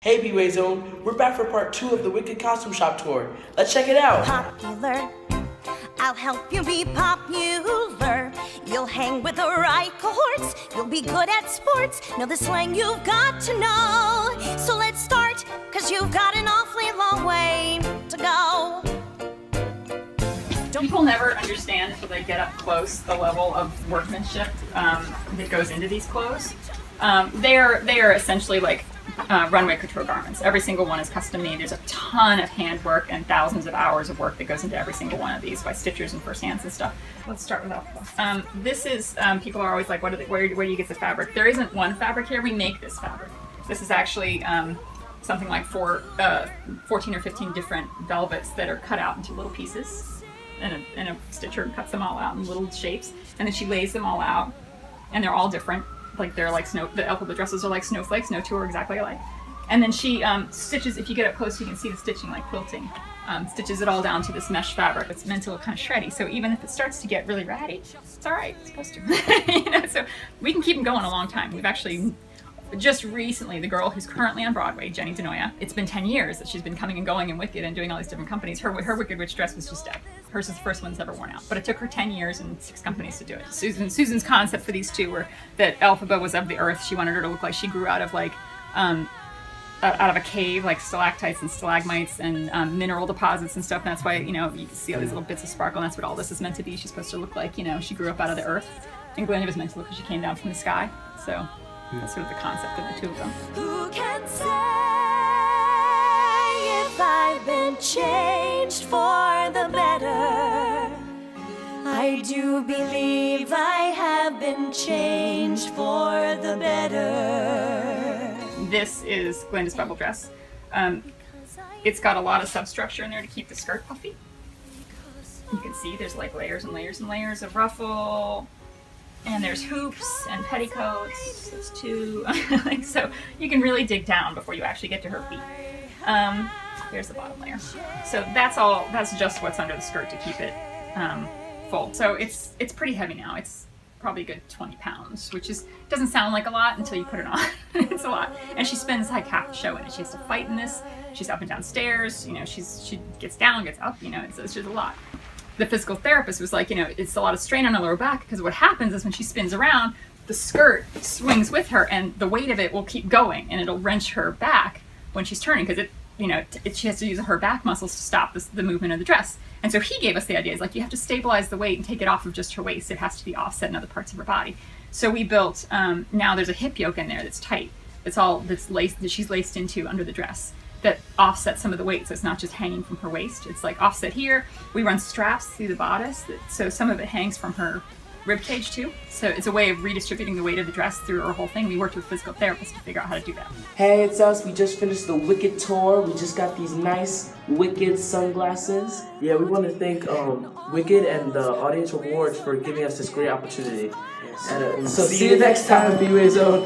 Hey Bway Zone, we're back for part 2 of the Wicked Costume Shop tour. Let's check it out. Popular, I'll help you be popular. You'll hang with the right cohorts. You'll be good at sports. Know the slang you've got to know. So let's start, cause you've got an awfully long way to go. People never understand until they get up close the level of workmanship that goes into these clothes. They are essentially like runway couture garments. Every single one is custom made. There's a ton of handwork and thousands of hours of work that goes into every single one of these by stitchers and first hands and stuff. Let's start with alpha. This is, people are always like, where do you get the fabric? There isn't one fabric here. We make this fabric. This is actually something like 14 or 15 different velvets that are cut out into little pieces. And a stitcher cuts them all out in little shapes, and then she lays them all out, and they're all different. Like they're like the alphabet dresses are like snowflakes. No two are exactly alike. And then she stitches. If you get up close, you can see the stitching, like quilting. Stitches it all down to this mesh fabric. It's meant to look kind of shreddy. So even if it starts to get really ratty, it's all right. It's supposed to. So we can keep them going a long time. We've actually. Just recently, the girl who's currently on Broadway, Jenny Denoya, it's been 10 years that she's been coming and going in Wicked and doing all these different companies. Her Wicked Witch dress was just dead. Hers is the first one that's ever worn out. But it took her 10 years and 6 companies to do it. Susan's concept for these two were that Elphaba was of the earth. She wanted her to look like she grew out of like out of a cave, like stalactites and stalagmites and mineral deposits and stuff. And that's why, you can see all these little bits of sparkle, and that's what all this is meant to be. She's supposed to look like, she grew up out of the earth. And Glendy was meant to look like she came down from the sky. So that's sort of the concept of the two of them. Who can say if I've been changed for the better? I do believe I have been changed for the better. This is Glenda's bubble dress. It's got a lot of substructure in there to keep the skirt puffy. You can see there's like layers and layers and layers of ruffle. And there's hoops and petticoats. There's 2. So you can really dig down before you actually get to her feet. Here's the bottom layer. So that's just what's under the skirt to keep it full. So it's pretty heavy now. It's probably a good 20 pounds, which doesn't sound like a lot until you put it on. It's a lot. And she spends like half the show in it. She has to fight in this. She's up and down stairs. She gets down, gets up. It's just a lot. The physical therapist was like, it's a lot of strain on her lower back, because what happens is when she spins around, the skirt swings with her, and the weight of it will keep going, and it'll wrench her back when she's turning, because she has to use her back muscles to stop the movement of the dress. And so he gave us the idea. He's like, you have to stabilize the weight and take it off of just her waist. It has to be offset in other parts of her body. So we built, now there's a hip yoke in there that's tight. That's laced, that she's laced into under the dress, that offsets some of the weight, so it's not just hanging from her waist. It's like offset here. We run straps through the bodice, so some of it hangs from her rib cage too. So it's a way of redistributing the weight of the dress through her whole thing. We worked with physical therapists to figure out how to do that. Hey, it's us. We just finished the Wicked tour. We just got these nice Wicked sunglasses. Yeah, we want to thank Wicked and the Audience Awards for giving us this great opportunity. And, so see you next time, Bway Zone.